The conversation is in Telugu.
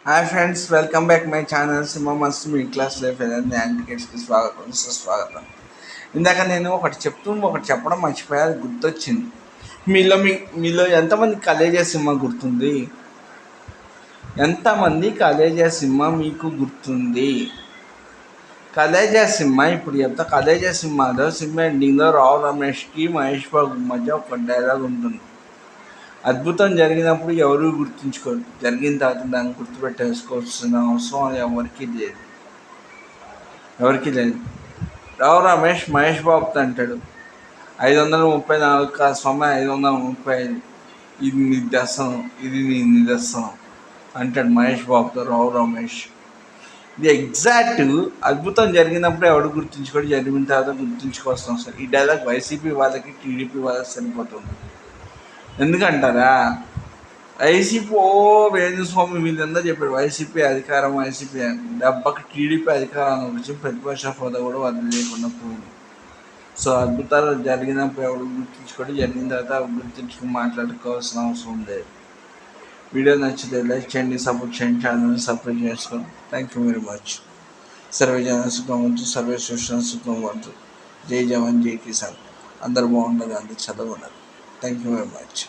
Hi friends, welcome back my channel Simha మస్తు మీ క్లాస్ లైఫ్ ఏదైనా యాంటికేట్స్కి స్వాగతం సుస్వాగతం. ఇందాక నేను ఒకటి చెప్పడం మర్చిపోయా, అది గుర్తొచ్చింది. మీలో ఎంతమంది కలేజా సినిమా గుర్తుంది? ఎంతమంది కలేజా సినిమా మీకు గుర్తుంది? కలేజా సినిమా ఇప్పుడు చెప్తా. కలేజా సినిమా ఎండింగ్లో రావు రమేష్కి మహేష్ బాబు మధ్య ఒక డైలాగ్ ఉంటుంది. అద్భుతం జరిగినప్పుడు ఎవరు గుర్తుంచుకోరు, జరిగిన తర్వాత దాన్ని గుర్తుపెట్టేసుకోవాల్సిన అవసరం ఎవరికి లేదు. రావు రమేష్ మహేష్ బాబుతో అంటాడు, 534 కాదు స్వామి, 535, ఇది నీ నిదర్శనం అంటాడు మహేష్ బాబుతో రావు రమేష్. ఇది ఎగ్జాక్ట్. అద్భుతం జరిగినప్పుడు ఎవడు గుర్తుంచుకోడు, జరిగిన తర్వాత గుర్తుంచుకోవాల్సిన అవసరం. ఈ డైలాగ్ వైసీపీ వాళ్ళకి టీడీపీ వాళ్ళకి సరిపోతుంది. ఎందుకంటారా? వైసీపీ వేణుస్వామి వీళ్ళందరూ చెప్పారు వైసీపీ అధికారం, వైసీపీ డబ్బకి టీడీపీ అధికారాన్ని వచ్చి ప్రతిపక్ష హోదా కూడా లేకుండా పోయింది. సో అద్భుతాలు జరిగినప్పుడు ఎవరు గుర్తించుకోండి, జరిగిన తర్వాత గుర్తించుకుని మాట్లాడుకోవాల్సిన అవసరం లేదు. వీడియో నచ్చితే లైక్ చేయండి, సపోర్ట్ చేయండి, ఛానల్ని సబ్స్క్రైబ్ చేసుకోండి. Thank you very much. Survey జన సుఖవంతు, సర్వే సృష్టి సుఖవంతు. జై జవాన్ జై కిసాన్. అందరూ బాగుండాలి, అందరూ చదవాలి. Thank you very much.